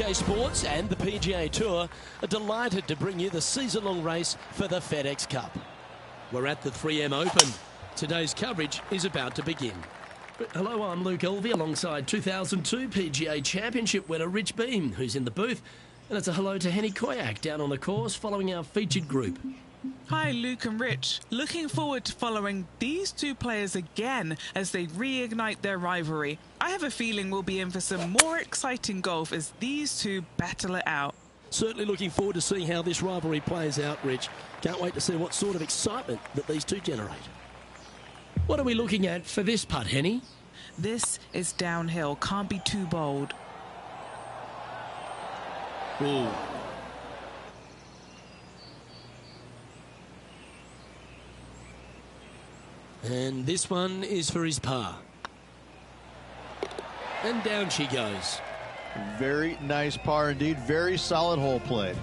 UK Sports and the PGA Tour are delighted to bring you the season-long race for the FedEx Cup. We're at the 3M Open. Today's coverage is about to begin. Hello, I'm Luke Elvey alongside 2002 PGA Championship winner Rich Beam, who's in the booth. And it's a hello to Henny Koyak down on the course following our featured group. Hi, Luke and Rich. Looking forward to following these two players again as they reignite their rivalry. I have a feeling we'll be in for some more exciting golf as these two battle it out. Certainly looking forward to seeing how this rivalry plays out, Rich. Can't wait to see what sort of excitement that these two generate. What are we looking at for this putt, Henny? This is downhill. Can't be too bold. Ooh. And this one is for his par. And down she goes. Very nice par indeed. Very solid hole play.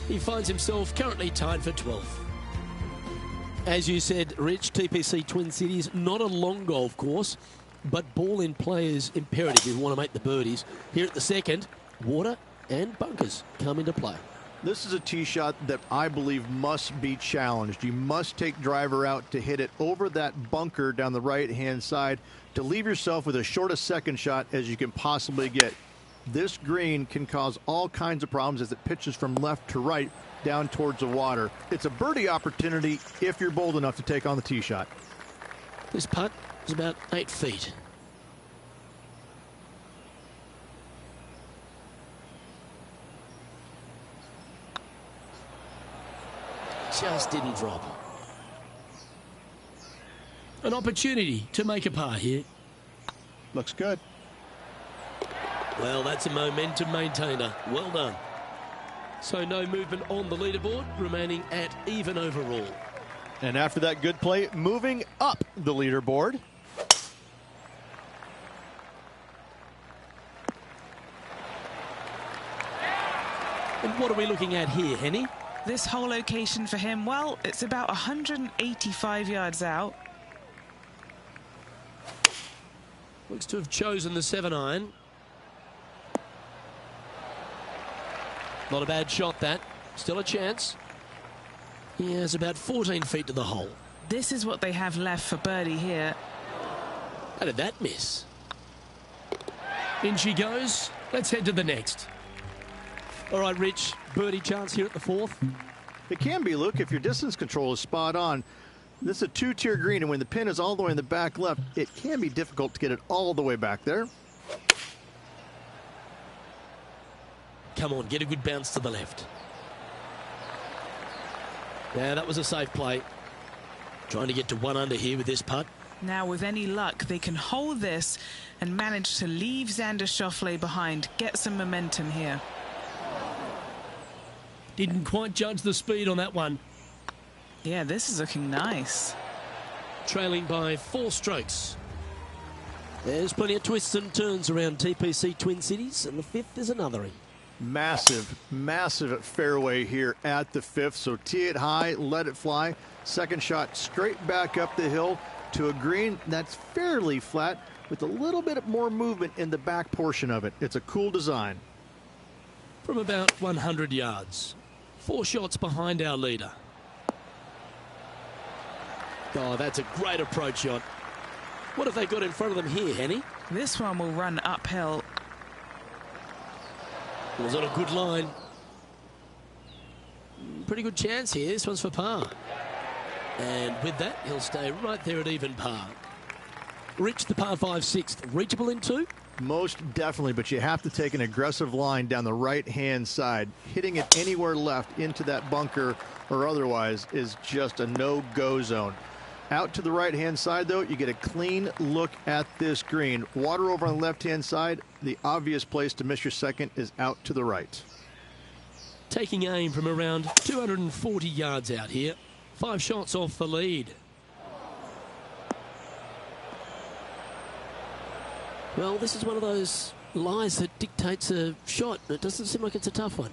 He finds himself currently tied for 12th. As you said, Rich, TPC Twin Cities, not a long golf course, but ball in play is imperative if you want to make the birdies. Here at the second, water and bunkers come into play. This is a tee shot that I believe must be challenged. You must take driver out to hit it over that bunker down the right-hand side to leave yourself with as short a second shot as you can possibly get. This green can cause all kinds of problems as it pitches from left to right down towards the water. It's a birdie opportunity if you're bold enough to take on the tee shot. This putt is about 8 feet. Just didn't drop. An opportunity to make a par here. Looks good. Well, that's a momentum maintainer. Well done. So no movement on the leaderboard, remaining at even overall. And after that good play, moving up the leaderboard. And what are we looking at here, Henny? This whole location for him, well, it's about 185 yards out. Looks to have chosen the 7-iron. Not a bad shot, that. Still a chance. He has about 14 feet to the hole. This is what they have left for birdie here. How did that miss? In she goes. Let's head to the next. All right, Rich, birdie chance here at the fourth. It can be, Luke, if your distance control is spot on. This is a two-tier green, and when the pin is all the way in the back left, it can be difficult to get it all the way back there. Come on, get a good bounce to the left. Yeah, that was a safe play. Trying to get to 1 under here with this putt. Now, with any luck, they can hold this and manage to leave Xander Schauffele behind. Get some momentum here. Didn't quite judge the speed on that one. Yeah, this is looking nice. Trailing by 4 strokes. There's plenty of twists and turns around TPC Twin Cities, and the 5th is another. Massive, massive fairway here at the 5th. So tee it high, let it fly. Second shot straight back up the hill to a green that's fairly flat with a little bit more movement in the back portion of it. It's a cool design. From about 100 yards. 4 shots behind our leader. Oh, that's a great approach shot. What have they got in front of them here, Henny? This one will run uphill. It was on a good line. Pretty good chance here. This one's for par. And with that, he'll stay right there at even par. Rich, the par 5 6th. Reachable in 2? Most definitely, but you have to take an aggressive line down the right-hand side. Hitting it anywhere left into that bunker or otherwise is just a no-go zone. Out to the right-hand side, though, you get a clean look at this green. Water over on the left-hand side. The obvious place to miss your second is out to the right. Taking aim from around 240 yards out here. 5 shots off the lead. Well, this is one of those lies that dictates a shot. It doesn't seem like it's a tough one.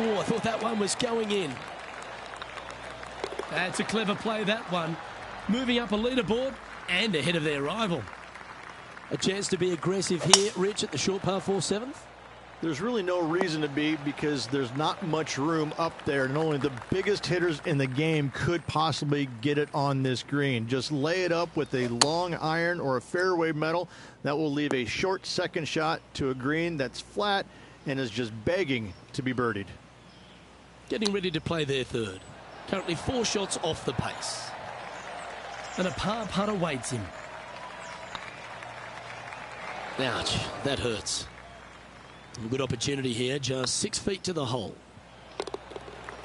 Oh, I thought that one was going in. That's a clever play, that one. Moving up a leaderboard and ahead of their rival. A chance to be aggressive here, Rich, at the short par 4/7. There's really no reason to be, because there's not much room up there, and only the biggest hitters in the game could possibly get it on this green. Just lay it up with a long iron or a fairway metal. That will leave a short second shot to a green that's flat and is just begging to be birdied. Getting ready to play their third. Currently 4 shots off the pace. And a par putt awaits him. Ouch, that hurts. A good opportunity here, just 6 feet to the hole.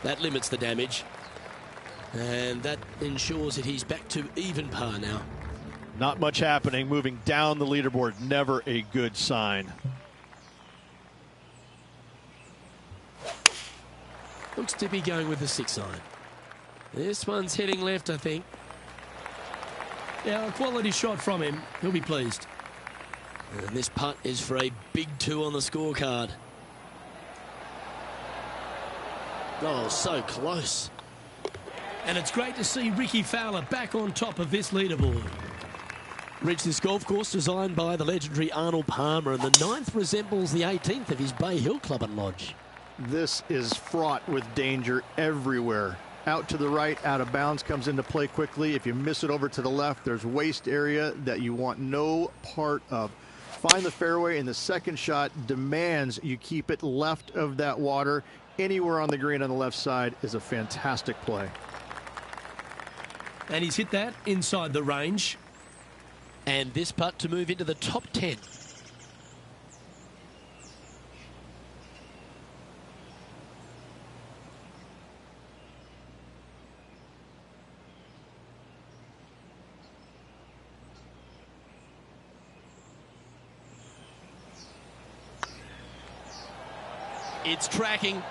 That limits the damage. And that ensures that he's back to even par now. Not much happening, moving down the leaderboard. Never a good sign. Looks to be going with the 6-iron. This one's heading left, I think. Yeah, a quality shot from him. He'll be pleased. And this putt is for a big 2 on the scorecard. Oh, so close. And it's great to see Ricky Fowler back on top of this leaderboard. Rich, this golf course designed by the legendary Arnold Palmer, and the 9th resembles the 18th of his Bay Hill Club and Lodge. This is fraught with danger everywhere. Out to the right, out of bounds comes into play quickly. If you miss it over to the left, there's waste area that you want no part of. Find the fairway, and the second shot demands you keep it left of that water. Anywhere on the green on the left side is a fantastic play. And he's hit that inside the range. And this putt to move into the top 10. It's tracking.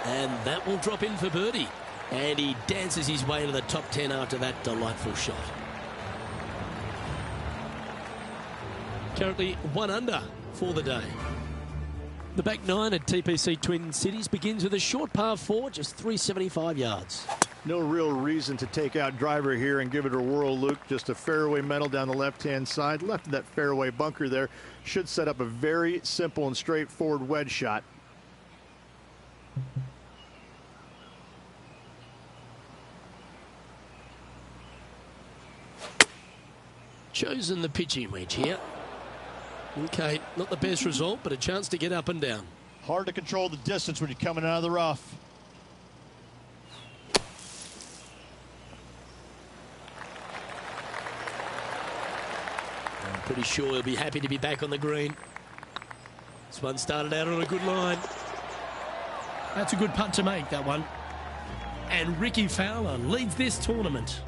And that will drop in for birdie. And he dances his way to the top 10 after that delightful shot. Currently 1 under for the day. The back 9 at TPC Twin Cities begins with a short par 4, just 375 yards. No real reason to take out driver here and give it a whirl, Luke. Just a fairway metal down the left-hand side. Left of that fairway bunker there should set up a very simple and straightforward wedge shot. Chosen the pitching wedge here. Okay, not the best result, but a chance to get up and down. Hard to control the distance when you're coming out of the rough. I'm pretty sure he'll be happy to be back on the green. This one started out on a good line. That's a good putt to make, that one. And Ricky Fowler leads this tournament.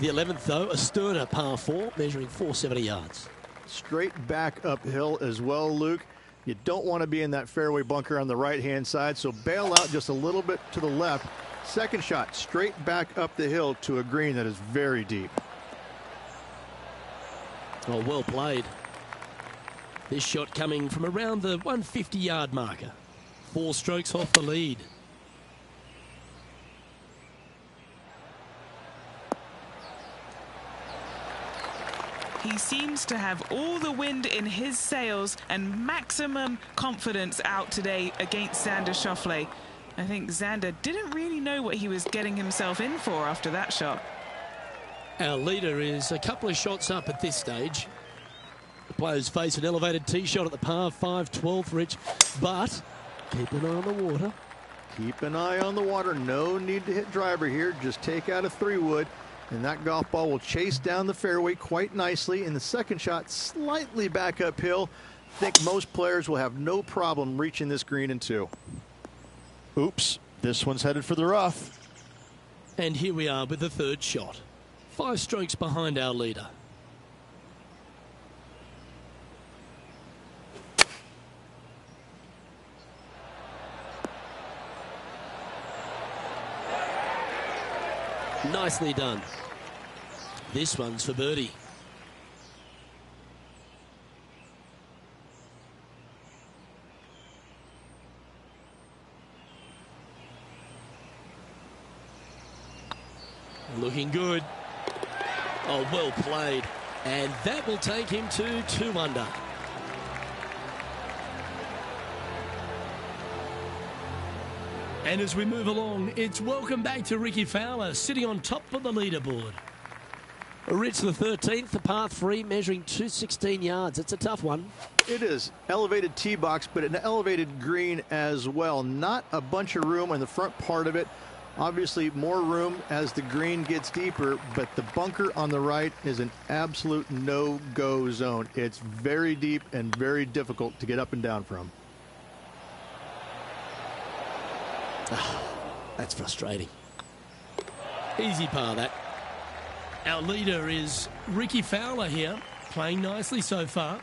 The 11th, though, a sterner par 4, measuring 470 yards. Straight back uphill as well, Luke. You don't want to be in that fairway bunker on the right-hand side, so bail out just a little bit to the left. Second shot, straight back up the hill to a green that is very deep. Oh, well played. This shot coming from around the 150-yard marker. 4 strokes off the lead. He seems to have all the wind in his sails and maximum confidence out today against Xander Schauffele. I think Xander didn't really know what he was getting himself in for after that shot. Our leader is a couple of shots up at this stage. The players face an elevated tee shot at the par 5 12th, Rich, but keep an eye on the water. Keep an eye on the water. No need to hit driver here. Just take out a 3-wood. And that golf ball will chase down the fairway quite nicely. And the second shot slightly back uphill. I think most players will have no problem reaching this green in 2. Oops, this one's headed for the rough. And here we are with the 3rd shot. 5 strokes behind our leader. Nicely done. This one's for birdie. Looking good. Oh, well played. And that will take him to 2 under. And as we move along, it's welcome back to Ricky Fowler, sitting on top of the leaderboard. Rich, the 13th, the par 3, measuring 216 yards. It's a tough one. It is. Elevated tee box, but an elevated green as well. Not a bunch of room in the front part of it. Obviously, more room as the green gets deeper, but the bunker on the right is an absolute no-go zone. It's very deep and very difficult to get up and down from. That's frustrating. Easy par, that. Our leader is Ricky Fowler here, playing nicely so far.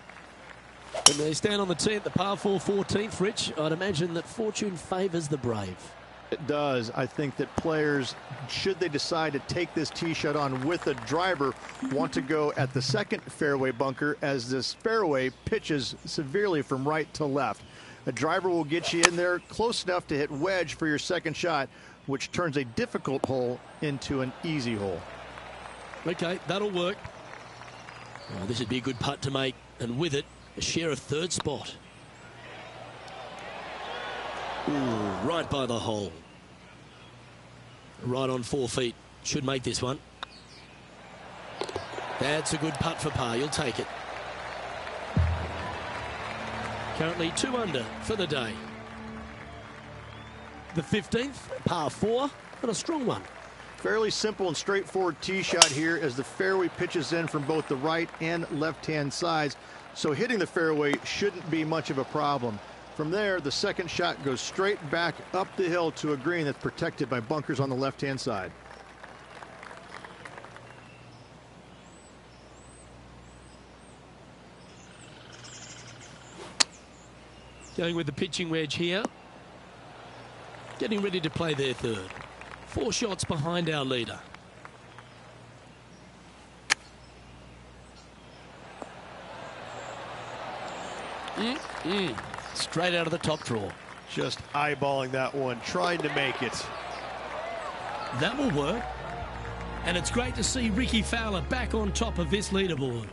When they stand on the tee at the par 4 14th, Rich, I'd imagine that fortune favours the brave. It does. I think that players, should they decide to take this tee shot on with a driver, want to go at the second fairway bunker, as this fairway pitches severely from right to left. A driver will get you in there close enough to hit wedge for your second shot, which turns a difficult hole into an easy hole. Okay, that'll work. Oh, this would be a good putt to make, and with it, a share of 3rd spot. Ooh, right by the hole. Right on 4 feet. Should make this one. That's a good putt for par. You'll take it. Currently 2 under for the day. The 15th, par 4, and a strong one. Fairly simple and straightforward tee shot here as the fairway pitches in from both the right and left-hand sides. So hitting the fairway shouldn't be much of a problem. From there, the second shot goes straight back up the hill to a green that's protected by bunkers on the left-hand side. Going with the pitching wedge here. Getting ready to play their 3rd. 4 shots behind our leader. Straight out of the top drawer. Just eyeballing that one, trying to make it. That will work. And it's great to see Ricky Fowler back on top of this leaderboard.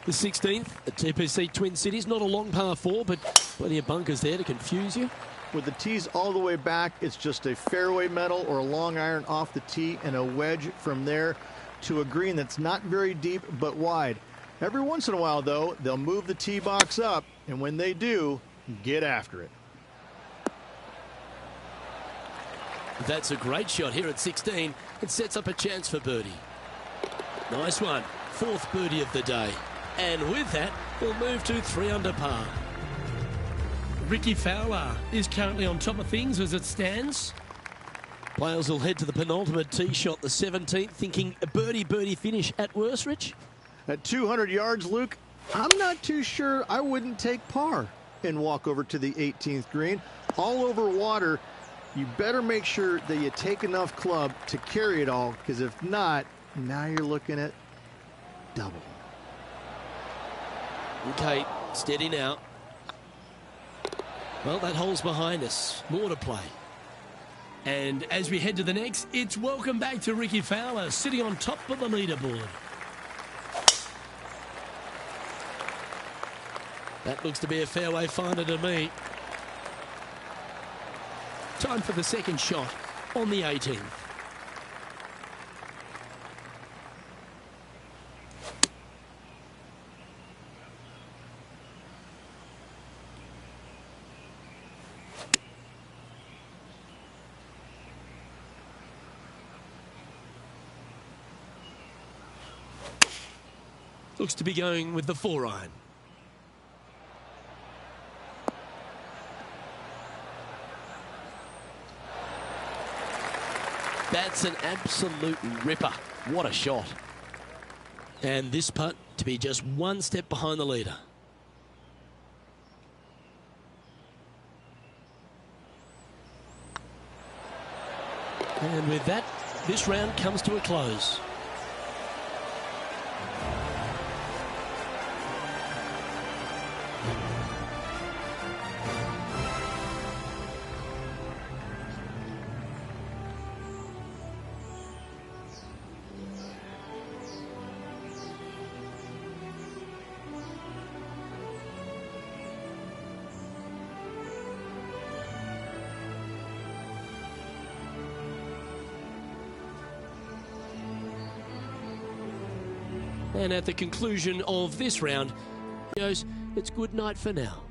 The 16th at TPC Twin Cities. Not a long par 4, but plenty of bunkers there to confuse you. With the tees all the way back, it's just a fairway metal or a long iron off the tee and a wedge from there to a green that's not very deep but wide. Every once in a while, though, they'll move the tee box up, and when they do, get after it. That's a great shot here at 16. It sets up a chance for birdie. Nice one. 4th birdie of the day. And with that, we'll move to 3 under par. Ricky Fowler is currently on top of things as it stands. Players will head to the penultimate tee shot, the 17th, thinking a birdie finish at worst, Rich. At 200 yards, Luke, I'm not too sure I wouldn't take par and walk over to the 18th green. All over water, you better make sure that you take enough club to carry it all, because if not, now you're looking at double. Okay, steady now. Well, that hole's behind us. More to play. And as we head to the next, it's welcome back to Ricky Fowler, sitting on top of the leaderboard. That looks to be a fairway finder to me. Time for the second shot on the 18th. Looks to be going with the 4-iron. That's an absolute ripper. What a shot. And this putt to be just 1 step behind the leader. And with that, this round comes to a close. And at the conclusion of this round, he goes, it's good night for now.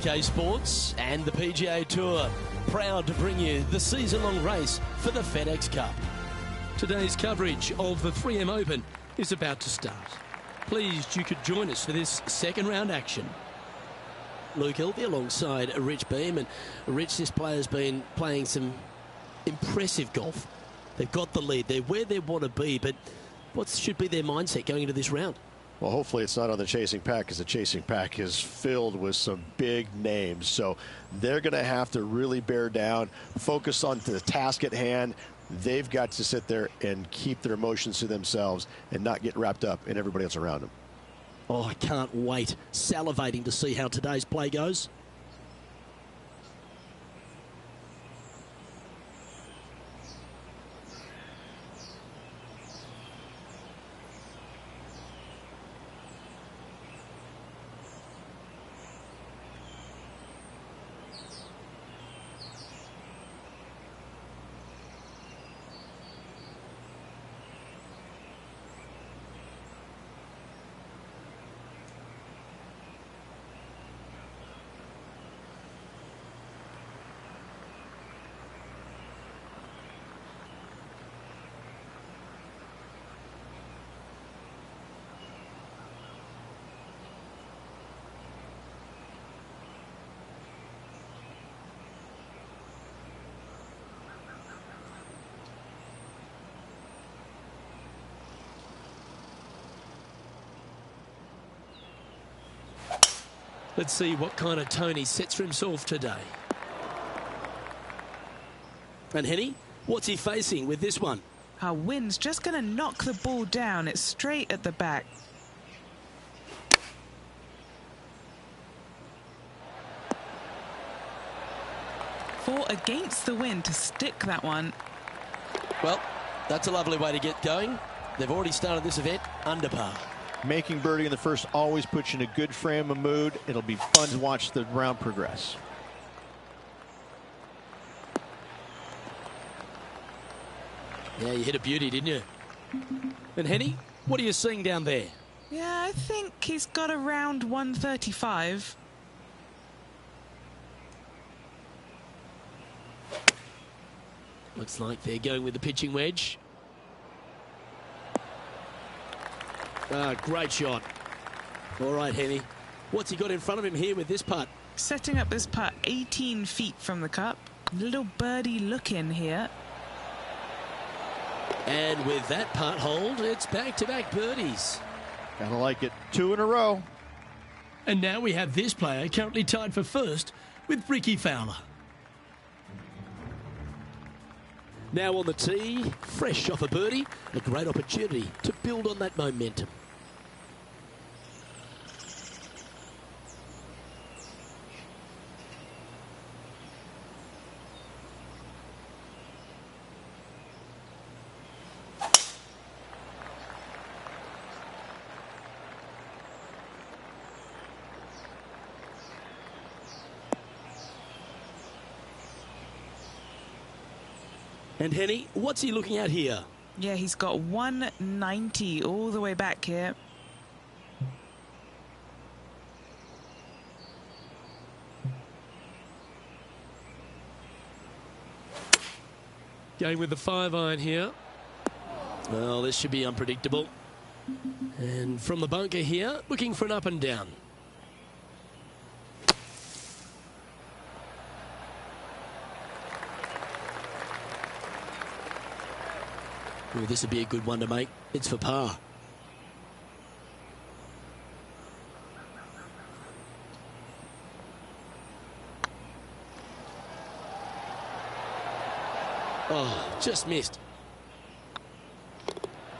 Pga Sports and the PGA Tour proud to bring you the season-long race for the FedEx Cup. Today's coverage of the 3M Open is about to start. Pleased you could join us for this second round action. Luke Hilby alongside Rich Beam, and Rich, this player's been playing some impressive golf. They've got the lead, they're where they want to be, but what should be their mindset going into this round? Well, hopefully it's not on the chasing pack, because the chasing pack is filled with some big names. So they're going to have to really bear down, focus on the task at hand. They've got to sit there and keep their emotions to themselves and not get wrapped up in everybody else around them. Oh, I can't wait. Salivating to see how today's play goes. Let's see what kind of tone he sets for himself today. And Henny, what's he facing with this one? Our wind's just going to knock the ball down. It's straight at the back. Fought against the wind to stick that one. Well, that's a lovely way to get going. They've already started this event under par. Making birdie in the first always puts you in a good frame of mood. It'll be fun to watch the round progress. Yeah, you hit a beauty, didn't you? And Henny, what are you seeing down there? Yeah, I think he's got around 135. Looks like they're going with the pitching wedge. Ah, great shot. All right, Henny. What's he got in front of him here with this putt? Setting up this putt 18 feet from the cup. Little birdie look in here. And with that putt hold, it's back-to-back birdies. Gotta like it. 2 in a row. And now we have this player currently tied for first with Ricky Fowler. Now on the tee, fresh off a birdie, a great opportunity to build on that momentum. And Henny, what's he looking at here? Yeah, he's got 190 all the way back here. Going with the 5-iron here. Well, this should be unpredictable. And from the bunker here, looking for an up and down. Well, this would be a good one to make. It's for par. Oh, just missed.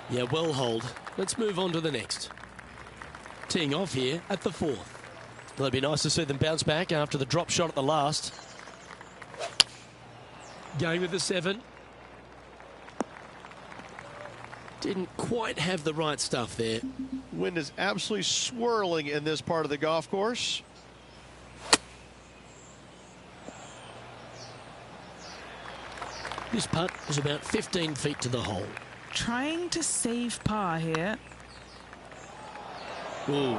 Yeah, well holed. Let's move on to the next. Teeing off here at the 4th. Well, it'd be nice to see them bounce back after the drop shot at the last. Going with the 7. Didn't quite have the right stuff there. Wind is absolutely swirling in this part of the golf course. This putt is about 15 feet to the hole. Trying to save par here. Ooh.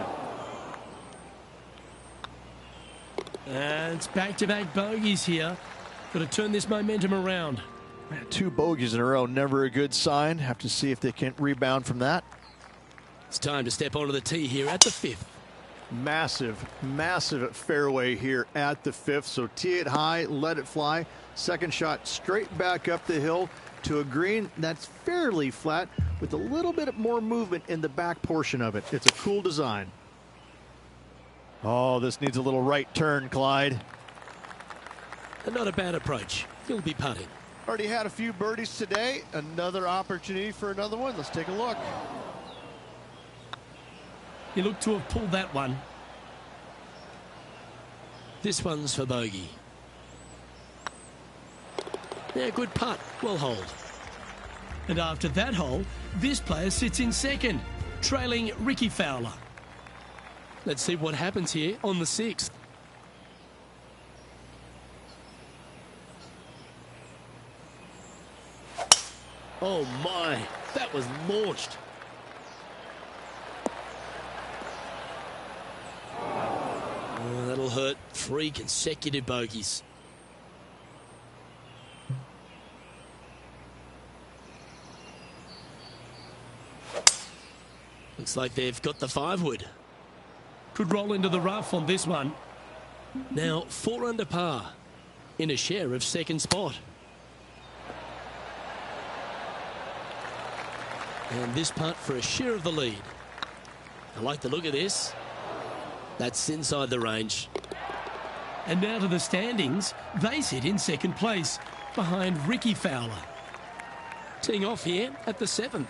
And it's back-to-back bogeys here. Got to turn this momentum around. 2 bogeys in a row, never a good sign. Have to see if they can rebound from that. It's time to step onto the tee here at the 5th. Massive, massive fairway here at the 5th. So tee it high, let it fly. Second shot straight back up the hill to a green that's fairly flat with a little bit more movement in the back portion of it. It's a cool design. Oh, this needs a little right turn, Clyde. And not a bad approach. He'll be putting. Already had a few birdies today. Another opportunity for another one. Let's take a look. He looked to have pulled that one. This one's for bogey. Yeah, good putt. Well holed. And after that hole, this player sits in second, trailing Ricky Fowler. Let's see what happens here on the 6th. Oh my, that was launched. Oh, that'll hurt. 3 consecutive bogeys. Looks like they've got the 5-wood. Could roll into the rough on this one. Now 4 under par in a share of second spot. And this putt for a share of the lead. I like the look of this. That's inside the range. And now to the standings. They sit in second place behind Ricky Fowler. Teeing off here at the 7th.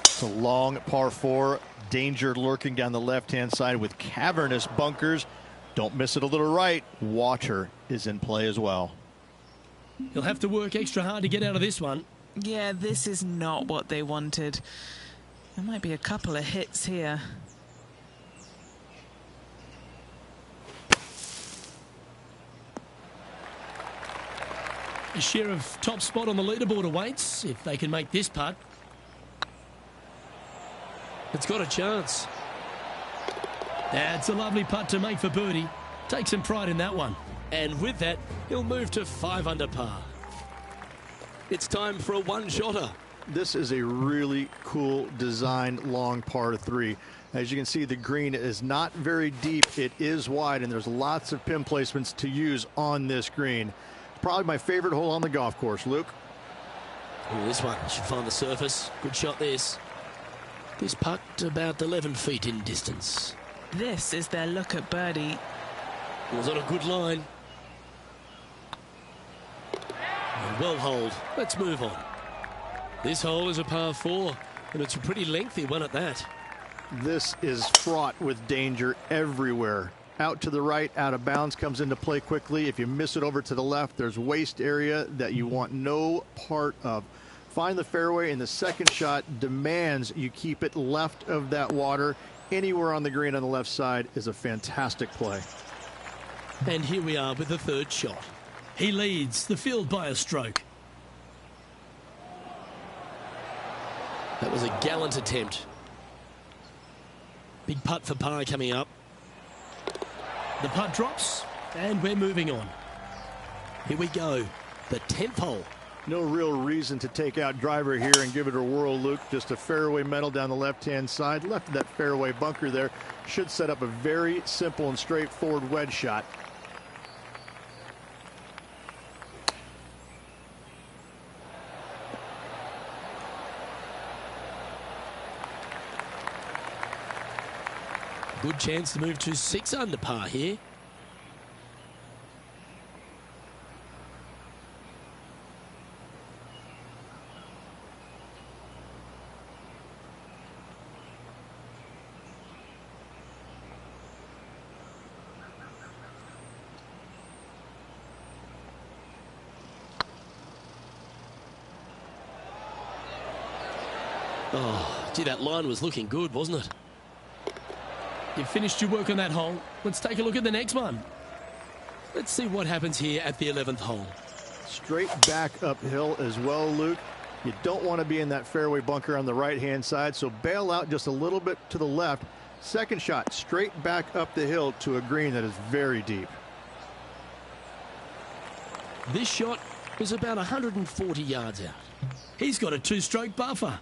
It's a long par 4. Danger lurking down the left-hand side with cavernous bunkers. Don't miss it a little right. Water is in play as well. He'll have to work extra hard to get out of this one. Yeah, this is not what they wanted. There might be a couple of hits here. A share of top spot on the leaderboard awaits if they can make this putt. It's got a chance. That's a lovely putt to make for birdie. Take some pride in that one. And with that, he'll move to 5 under par. It's time for a one-shotter. This is a really cool design long par 3. As you can see, the green is not very deep. It is wide, and there's lots of pin placements to use on this green. Probably my favorite hole on the golf course, Luke. Ooh, this one should find the surface. Good shot, this. This putt about 11 feet in distance. This is their look at birdie. It was on a good line. And well holed. Let's move on. This hole is a par 4, and it's a pretty lengthy one at that. This is fraught with danger everywhere. Out to the right, out of bounds comes into play quickly. If you miss it over to the left, there's waste area that you want no part of. Find the fairway, and the second shot demands you keep it left of that water. Anywhere on the green on the left side is a fantastic play. And here we are with the third shot. He leads the field by a stroke. That was a gallant attempt. Big putt for par coming up. The putt drops, and we're moving on. Here we go. The 10th hole. No real reason to take out driver here and give it a whirl, Luke. Just a fairway metal down the left-hand side. Left of that fairway bunker there should set up a very simple and straightforward wedge shot. Good chance to move to 6 under par here. Oh, gee, that line was looking good, wasn't it? You finished your work on that hole. Let's take a look at the next one. Let's see what happens here at the 11th hole. Straight back uphill as well, Luke. You don't want to be in that fairway bunker on the right-hand side, so bail out just a little bit to the left. Second shot, straight back up the hill to a green that is very deep. This shot is about 140 yards out. He's got a 2-stroke buffer.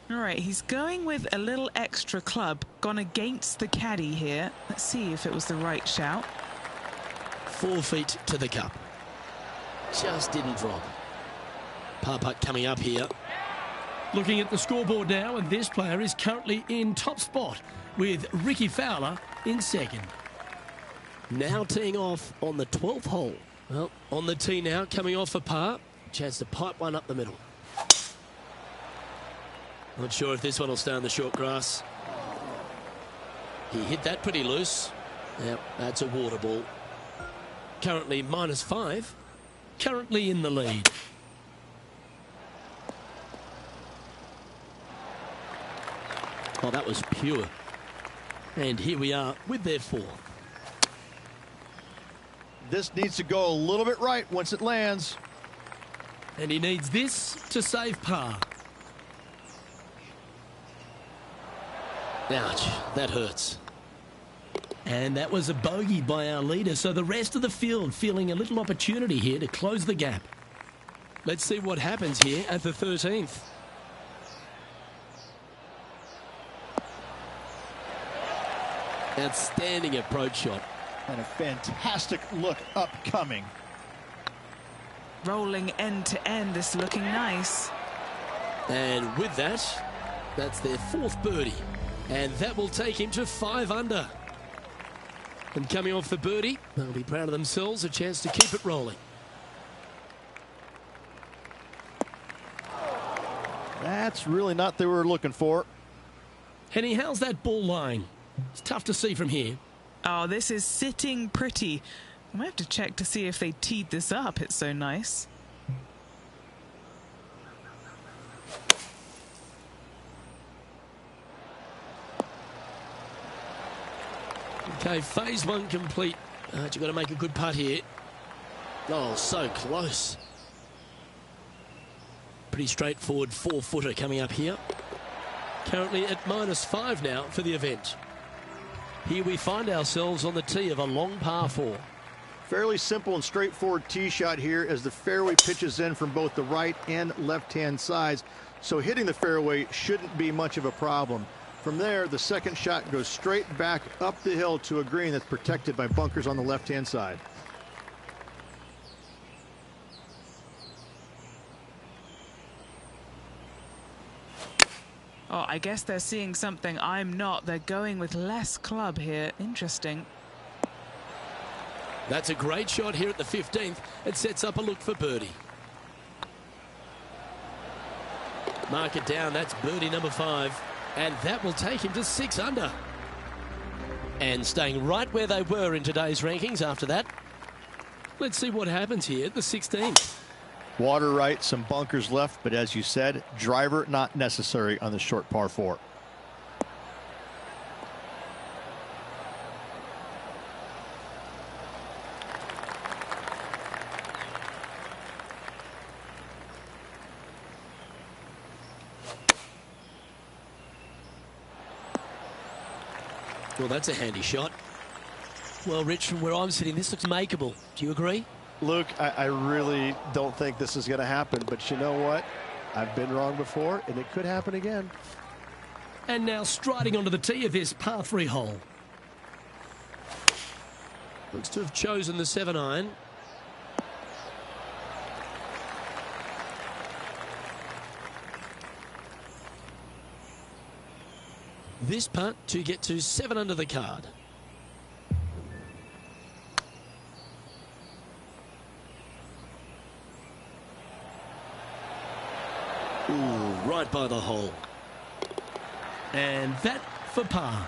All right, he's going with a little extra club, gone against the caddy here. Let's see if it was the right shout. 4 feet to the cup. Just didn't drop. Par putt coming up here. Looking at the scoreboard now, and this player is currently in top spot with Ricky Fowler in second. Now teeing off on the 12th hole. Well, on the tee now, coming off a par. Chance to pipe one up the middle. Not sure if this one will stay on the short grass. He hit that pretty loose. Yep, that's a water ball. Currently -5. Currently in the lead. Oh, that was pure. And here we are with their 4th. This needs to go a little bit right once it lands. And he needs this to save par. Ouch, that hurts. And that was a bogey by our leader, so the rest of the field feeling a little opportunity here to close the gap. Let's see what happens here at the 13th. Outstanding approach shot. And a fantastic look upcoming. Rolling end to end, this looking nice. And with that, that's their 4th birdie. And that will take him to 5 under. And coming off the birdie, they'll be proud of themselves, a chance to keep it rolling. That's really not what they were looking for. Henny, how's that ball lying? It's tough to see from here. Oh, this is sitting pretty. I might have to check to see if they teed this up. It's so nice. Okay, phase 1 complete. You've got to make a good putt here. Oh, so close. Pretty straightforward 4-footer coming up here. Currently at -5 now for the event. Here we find ourselves on the tee of a long par 4. Fairly simple and straightforward tee shot here as the fairway pitches in from both the right and left-hand sides. So hitting the fairway shouldn't be much of a problem. From there, the second shot goes straight back up the hill to a green that's protected by bunkers on the left-hand side. Oh, I guess they're seeing something I'm not. They're going with less club here. Interesting. That's a great shot here at the 15th. It sets up a look for birdie. Mark it down. That's birdie number 5. And that will take him to 6 under. And staying right where they were in today's rankings after that. Let's see what happens here at the 16th. Water right, some bunkers left, but as you said, driver not necessary on the short par 4. Well, that's a handy shot. Well, Rich, from where I'm sitting, this looks makeable. Do you agree? Luke, I really don't think this is going to happen, but you know what? I've been wrong before, and it could happen again. And now striding onto the tee of this par 3 hole. Looks to have chosen the 7-iron. This putt to get to 7 under the card. Ooh, right by the hole. And that for par.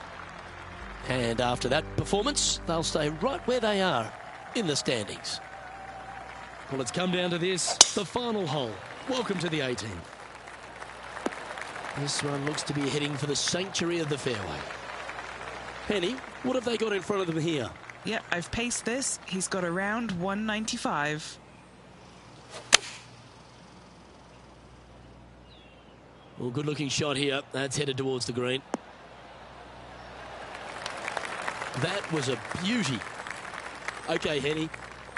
And after that performance, they'll stay right where they are in the standings. Well, it's come down to this, the final hole. Welcome to the 18th. This one looks to be heading for the sanctuary of the fairway. Penny, what have they got in front of them here? Yep, I've paced this. He's got around 195. Well, good looking shot here. That's headed towards the green. That was a beauty. Okay, Henny,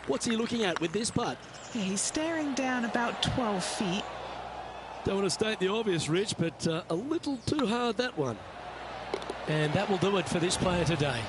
what's he looking at with this putt? Yeah, he's staring down about 12 feet. Don't want to state the obvious, Rich, but a little too hard, that one. And that will do it for this player today.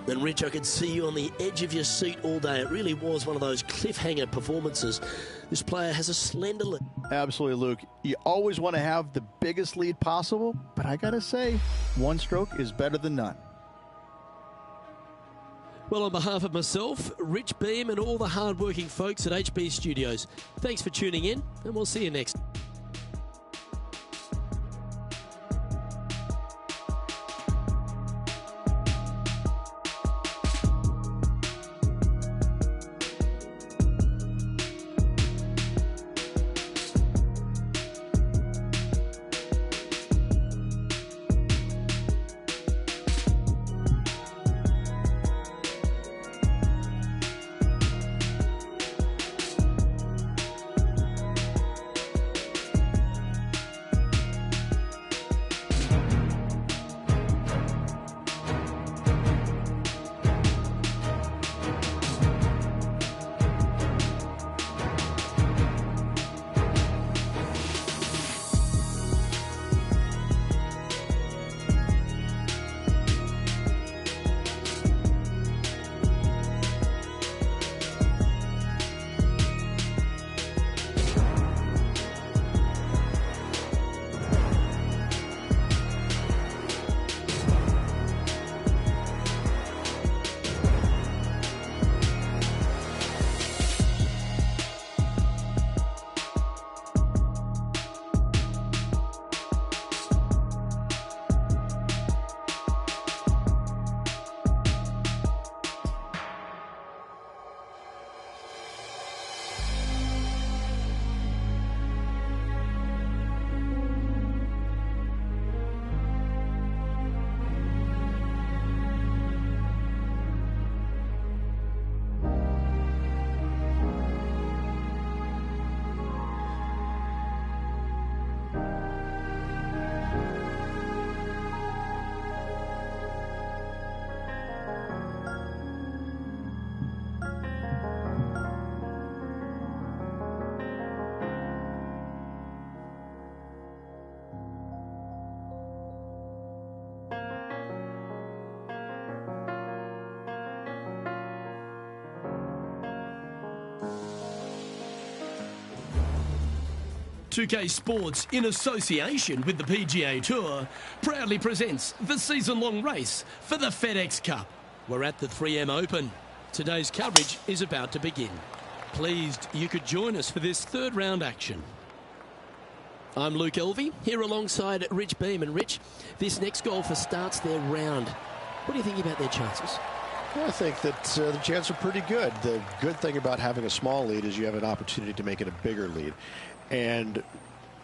And Rich, I could see you on the edge of your seat all day. It really was one of those cliffhanger performances. This player has a slender lead. Absolutely, Luke. You always want to have the biggest lead possible, but I got to say, one stroke is better than none. Well, on behalf of myself, Rich Beam, and all the hard-working folks at HB Studios, thanks for tuning in, and we'll see you next. .2K Sports, in association with the PGA Tour, proudly presents the season-long race for the FedEx Cup. We're at the 3M Open. Today's coverage is about to begin. Pleased you could join us for this third round action. I'm Luke Elvey, here alongside Rich Beam. And Rich, this next golfer starts their round. What do you think about their chances? I think that the chances are pretty good. The good thing about having a small lead is you have an opportunity to make it a bigger lead. And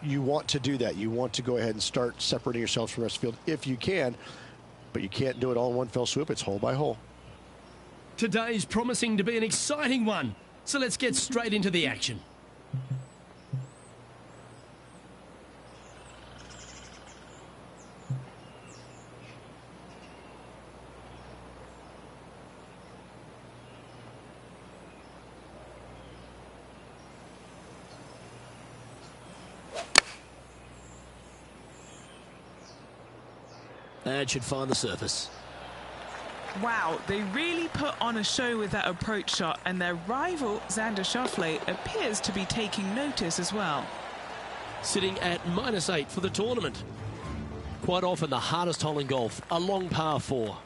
you want to do that. You want to go ahead and start separating yourselves from the rest of the field if you can, but you can't do it all in one fell swoop. It's hole by hole. Today's promising to be an exciting one, so let's get straight into the action. That should find the surface. Wow, they really put on a show with that approach shot, and their rival, Xander Schauffele, appears to be taking notice as well. Sitting at -8 for the tournament. Quite often the hardest hole in golf, a long par 4.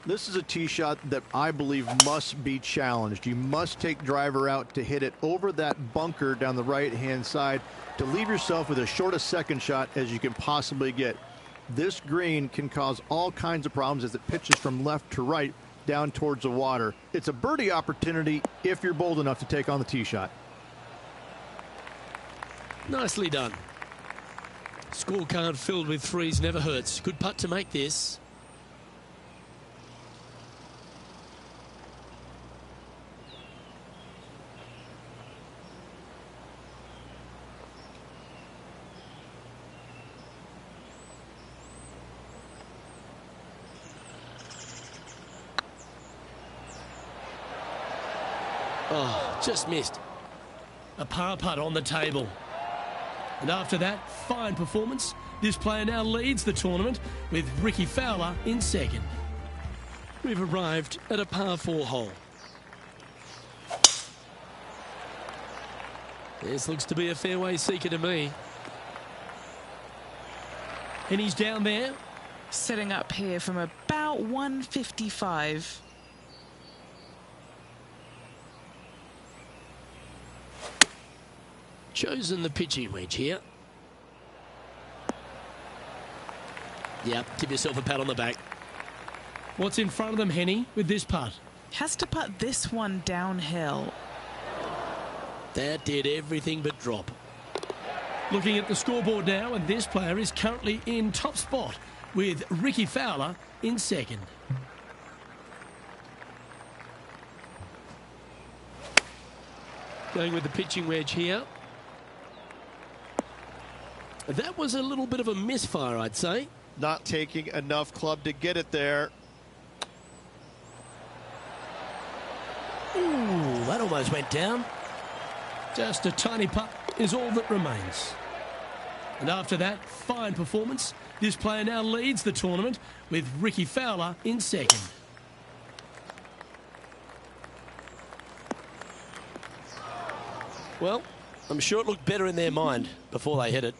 This is a tee shot that I believe must be challenged. You must take driver out to hit it over that bunker down the right-hand side to leave yourself with as short a second shot as you can possibly get. This green can cause all kinds of problems as it pitches from left to right down towards the water. It's a birdie opportunity if you're bold enough to take on the tee shot. Nicely done. Scorecard filled with threes never hurts. Good putt to make this. Oh, just missed. A par putt on the table. And after that fine performance, this player now leads the tournament with Ricky Fowler in second. We've arrived at a par 4 hole. This looks to be a fairway seeker to me. And he's down there. Setting up here from about 155. Chosen the pitching wedge here. Yep, give yourself a pat on the back. What's in front of them, Henny, with this putt? Has to putt this one downhill. That did everything but drop. Looking at the scoreboard now, and this player is currently in top spot with Ricky Fowler in second. Going with the pitching wedge here. That was a little bit of a misfire, I'd say. Not taking enough club to get it there. Ooh, that almost went down. Just a tiny putt is all that remains. And after that fine performance, this player now leads the tournament with Ricky Fowler in second. Well, I'm sure it looked better in their mind before they hit it.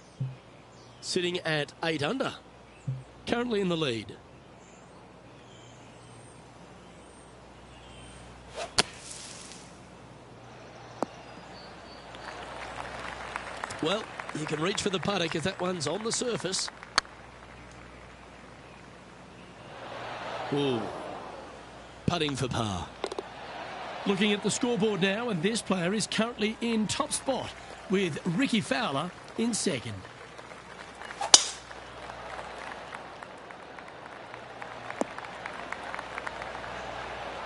Sitting at 8 under, currently in the lead. Well, you can reach for the putter because that one's on the surface. Ooh, putting for par. Looking at the scoreboard now, and this player is currently in top spot with Ricky Fowler in second.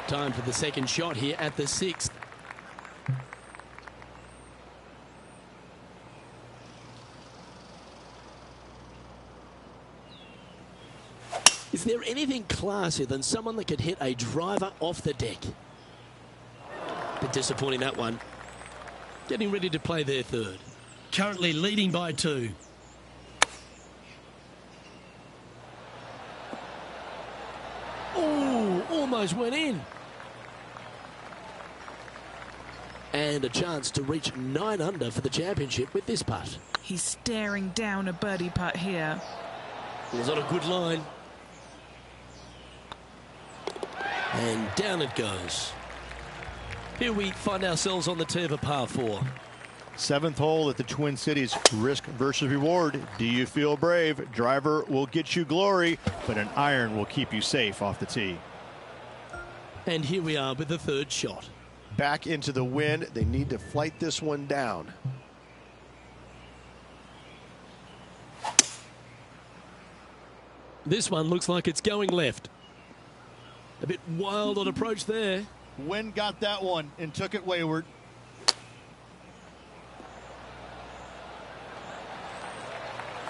Time for the second shot here at the 6th. Is there anything classier than someone that could hit a driver off the deck? Bit disappointing, that one. Getting ready to play their third. Currently leading by 2. Oh, almost went in. And a chance to reach 9 under for the championship with this putt. He's staring down a birdie putt here. It was on a good line. And down it goes. Here we find ourselves on the tee of a par 4. 7th hole at the Twin Cities. Risk versus reward. Do you feel brave? Driver will get you glory, but an iron will keep you safe off the tee. And here we are with the third shot. Back into the wind. They need to flight this one down. This one looks like it's going left. A bit wild on approach there. Wind got that one and took it wayward.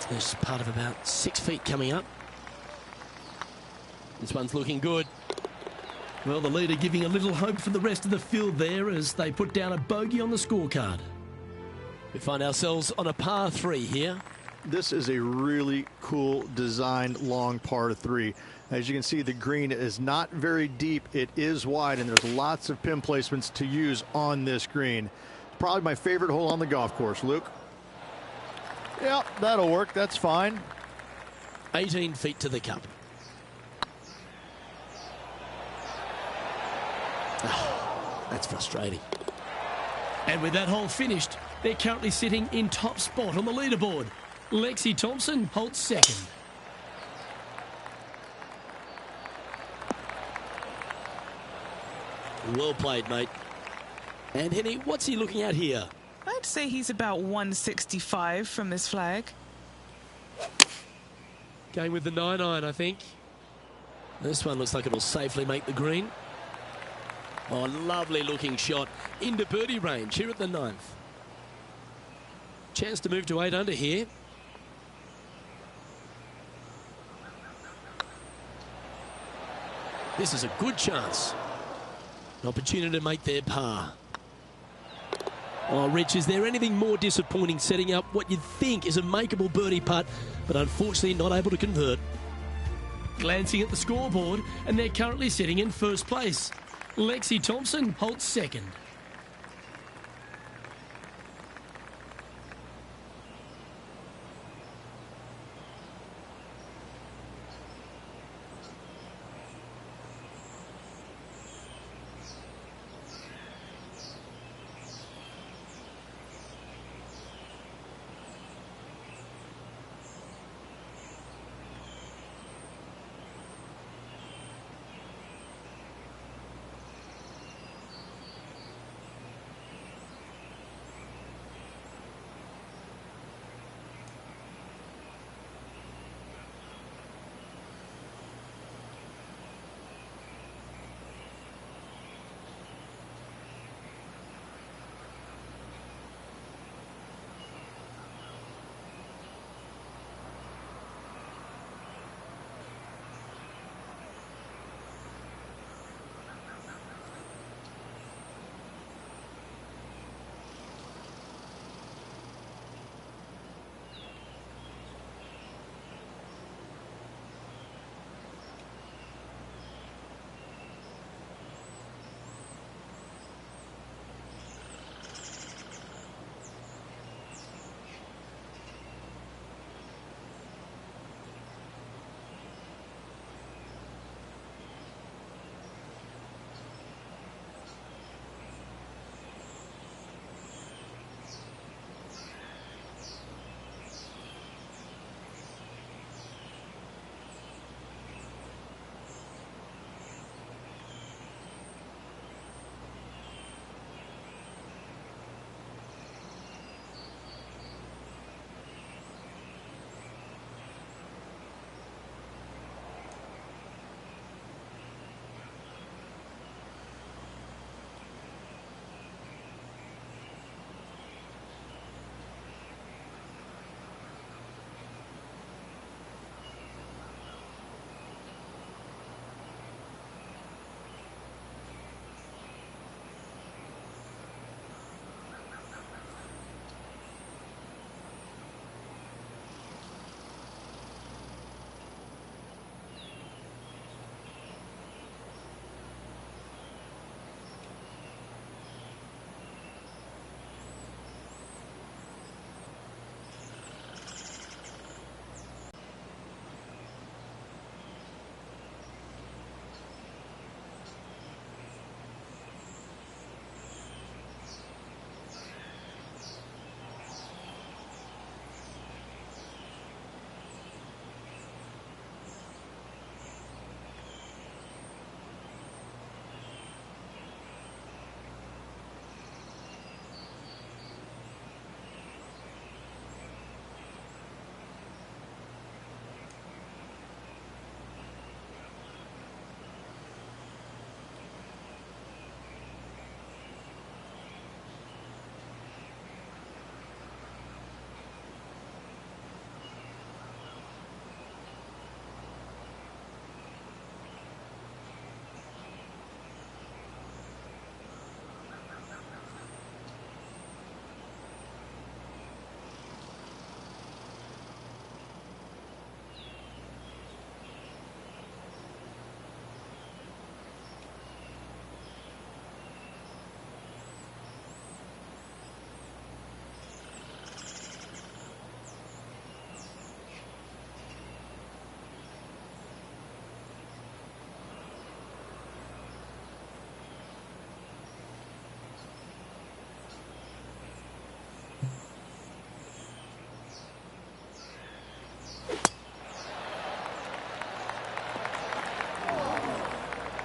There's part of about 6 feet coming up. This one's looking good. Well, the leader giving a little hope for the rest of the field there as they put down a bogey on the scorecard. We find ourselves on a par 3 here. This is a really cool designed long par 3. As you can see, the green is not very deep. It is wide, and there's lots of pin placements to use on this green. Probably my favorite hole on the golf course. Luke? Yep, that'll work. That's fine. 18 feet to the cup. Oh, that's frustrating. And with that hole finished, they're currently sitting in top spot on the leaderboard. Lexi Thompson holds second. Well played, mate. And Henny, what's he looking at here? I'd say he's about 165 from this flag. Going with the 9-iron, I think. This one looks like it'll safely make the green. Oh, lovely looking shot into birdie range here at the 9th. Chance to move to 8 under here. This is a good chance. An opportunity to make their par. Oh, Rich, is there anything more disappointing setting up what you'd think is a makeable birdie putt, but unfortunately not able to convert? Glancing at the scoreboard, and they're currently sitting in first place. Lexi Thompson holds second.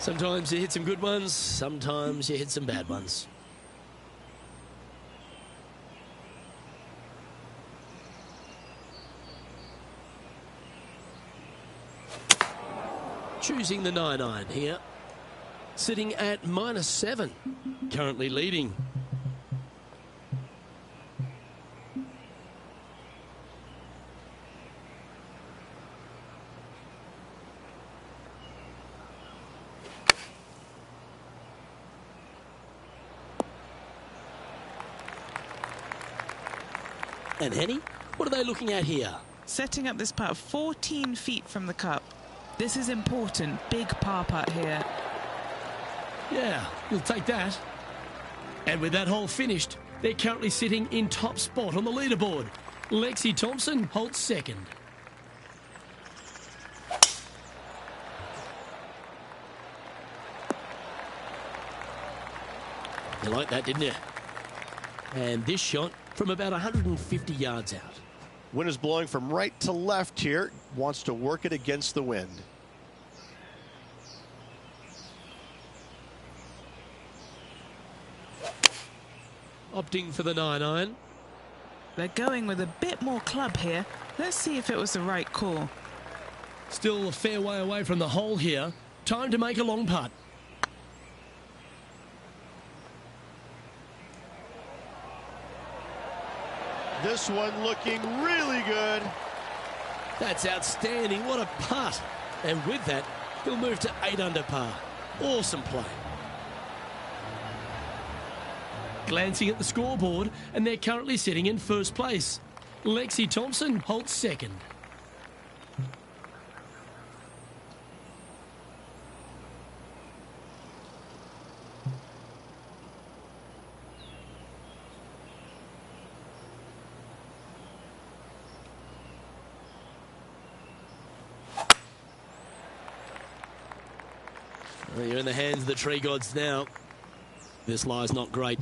Sometimes you hit some good ones, sometimes you hit some bad ones. Choosing the 9-iron here. Sitting at -7. Currently leading. And Henny, what are they looking at here? Setting up this putt 14 feet from the cup. This is important. Big par putt here. Yeah, you'll take that. And with that hole finished, they're currently sitting in top spot on the leaderboard. Lexi Thompson holds second. You like that, didn't you? And this shot from about 150 yards out. Wind is blowing from right to left here. Wants to work it against the wind. Opting for the 9-iron. They're going with a bit more club here. Let's see if it was the right call. Still a fair way away from the hole here. Time to make a long putt. This one looking really good. That's outstanding. What a putt. And with that, he'll move to 8 under par. Awesome play. Glancing at the scoreboard, and they're currently sitting in first place. Lexi Thompson holds second. Well, you're in the hands of the tree gods now. This lie's not great.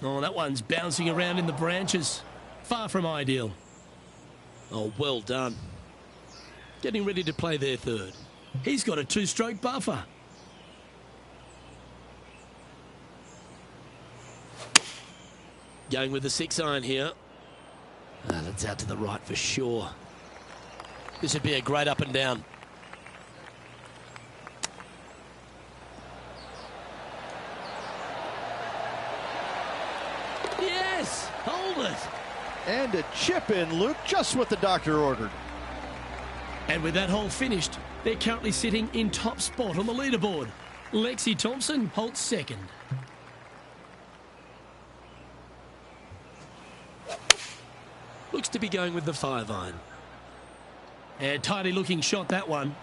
Oh, that one's bouncing around in the branches. Far from ideal. Oh, well done. Getting ready to play their third. He's got a 2-stroke buffer. Going with the 6-iron here. That's out to the right for sure. This would be a great up and down. Yes! Hold it! And a chip in, Luke, just what the doctor ordered. And with that hole finished, they're currently sitting in top spot on the leaderboard. Lexi Thompson holds second. Looks to be going with the 5-iron. And tidy looking shot, that one.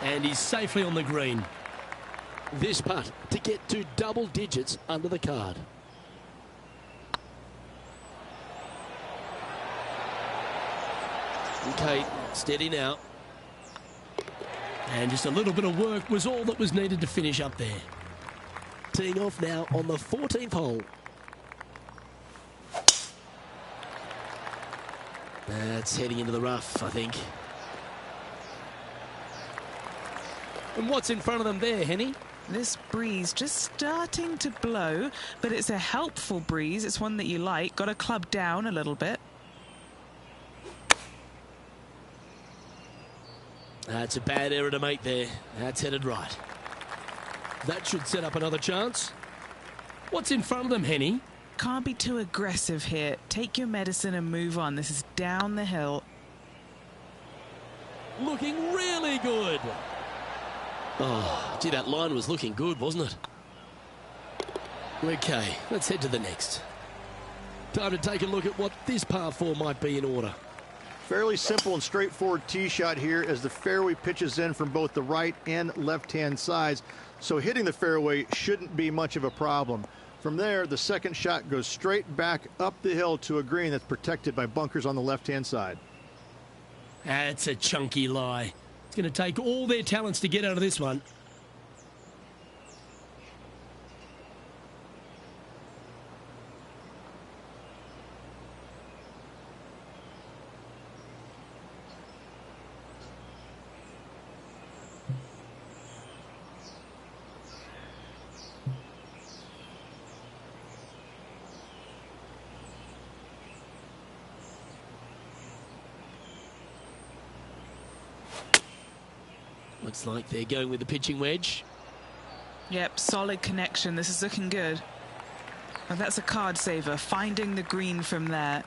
And he's safely on the green. This putt to get to double digits under the card. Okay, steady now. And just a little bit of work was all that was needed to finish up there. Teeing off now on the 14th hole. That's heading into the rough, I think. And what's in front of them there, Henny? This breeze just starting to blow, but it's a helpful breeze. It's one that you like. Got to club down a little bit. That's a bad error to make there. That's headed right. That should set up another chance. What's in front of them, Henny? Can't be too aggressive here. Take your medicine and move on. This is down the hill. Looking really good. Oh, gee, that line was looking good, wasn't it? Okay, let's head to the next. Time to take a look at what this par 4 might be in order. Fairly simple and straightforward tee shot here as the fairway pitches in from both the right and left-hand sides. So hitting the fairway shouldn't be much of a problem. From there, the second shot goes straight back up the hill to a green that's protected by bunkers on the left-hand side. That's a chunky lie. It's going to take all their talents to get out of this one. Looks like they're going with the pitching wedge. Yep, solid connection. This is looking good. Oh, that's a card saver, finding the green from there.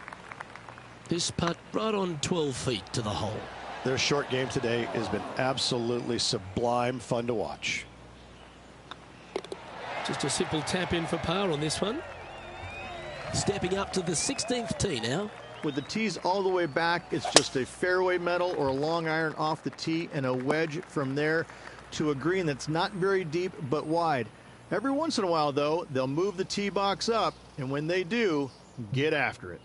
This putt right on 12 feet to the hole. Their short game today has been absolutely sublime fun to watch. Just a simple tap in for par on this one. Stepping up to the 16th tee now. With the tees all the way back, it's just a fairway metal or a long iron off the tee and a wedge from there to a green that's not very deep but wide. Every once in a while, though, they'll move the tee box up, and when they do, get after it.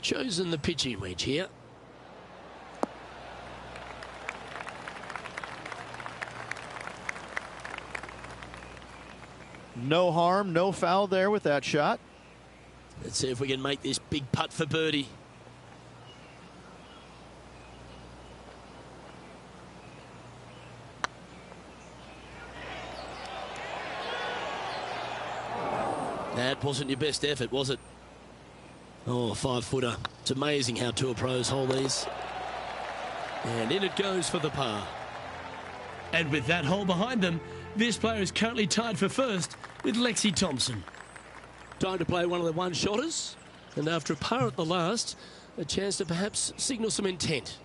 Chosen the pitching wedge here. No harm, no foul there with that shot. Let's see if we can make this big putt for birdie. That wasn't your best effort, was it? Oh, a 5-footer. It's amazing how tour pros hold these. And in it goes for the par. And with that hole behind them, this player is currently tied for first with Lexi Thompson. Time to play one of the one-shotters. And after a par at the last, a chance to perhaps signal some intent.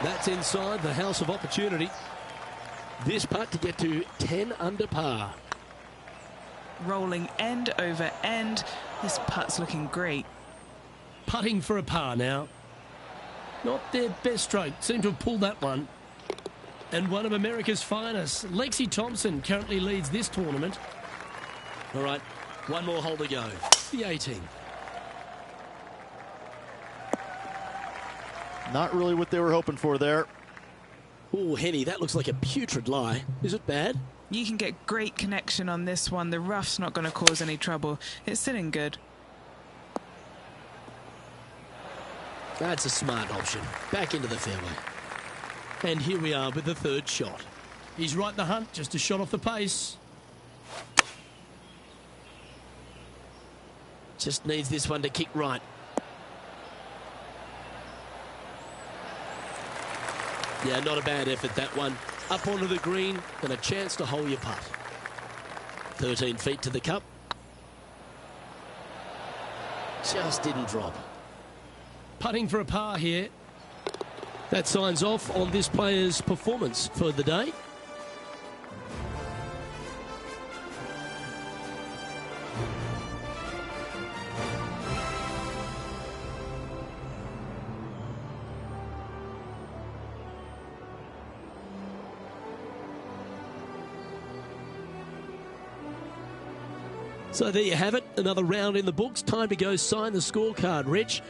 That's inside the house of opportunity. This putt to get to 10 under par. Rolling end over end. This putt's looking great. Putting for a par now. Not their best stroke. Seem to have pulled that one. And one of America's finest, Lexi Thompson, currently leads this tournament. All right, one more hole to go. The 18th. Not really what they were hoping for there. Oh, Henny, that looks like a putrid lie. Is it bad? You can get great connection on this one. The rough's not going to cause any trouble. It's sitting good. That's a smart option. Back into the fairway. And here we are with the third shot. He's right in the hunt, just a shot off the pace. Just needs this one to kick right. Yeah, not a bad effort, that one. Up onto the green and a chance to hole your putt. 13 feet to the cup. Just didn't drop. Putting for a par here. That signs off on this player's performance for the day. So there you have it, another round in the books. Time to go sign the scorecard, Rich.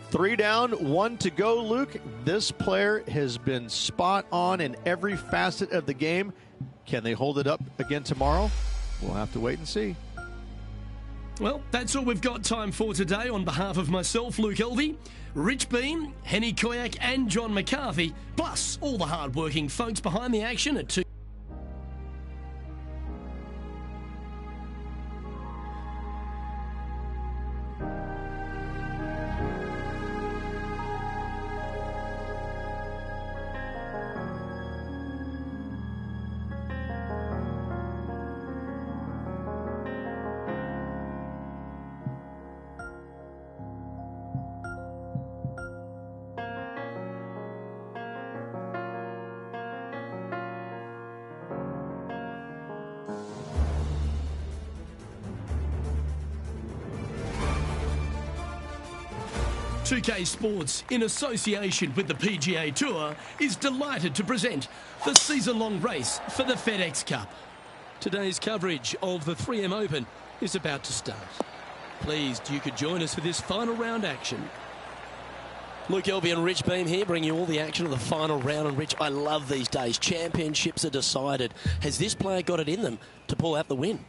3 down, 1 to go, Luke. This player has been spot on in every facet of the game. Can they hold it up again tomorrow? We'll have to wait and see. Well, that's all we've got time for today. On behalf of myself, Luke Elvey, Rich Beam, Henny Koyak and John McCarthy, plus all the hard-working folks behind the action at 2. 2K Sports, in association with the PGA Tour, is delighted to present the season-long race for the FedEx Cup. Today's coverage of the 3M Open is about to start. Pleased you could join us for this final round action. Luke Elby and Rich Beam here, bringing you all the action of the final round. And Rich, I love these days. Championships are decided. Has this player got it in them to pull out the win?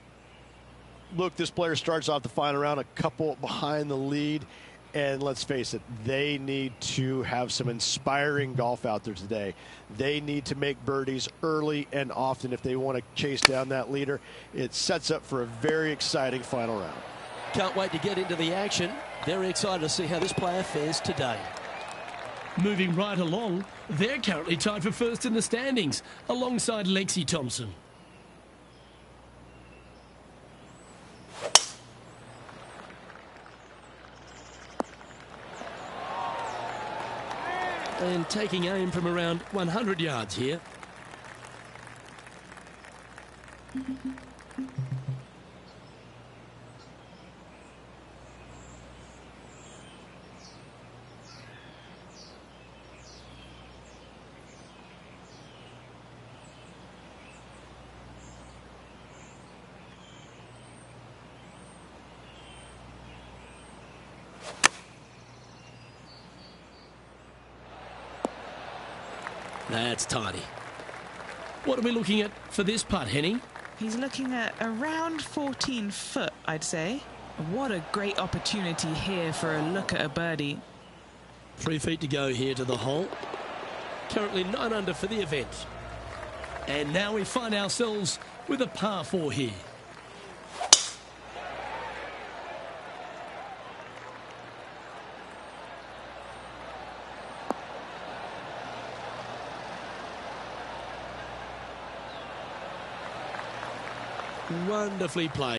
Look, this player starts off the final round a couple behind the lead. And let's face it, they need to have some inspiring golf out there today. They need to make birdies early and often if they want to chase down that leader. It sets up for a very exciting final round. Can't wait to get into the action. Very excited to see how this player fares today. Moving right along, they're currently tied for first in the standings, alongside Lexi Thompson. And taking aim from around 100 yards here. That's tidy. What are we looking at for this putt, Henny? He's looking at around 14 foot, I'd say. What a great opportunity here for a look at a birdie. 3 feet to go here to the hole. Currently 9 under for the event. And now we find ourselves with a par 4 here. Wonderfully played.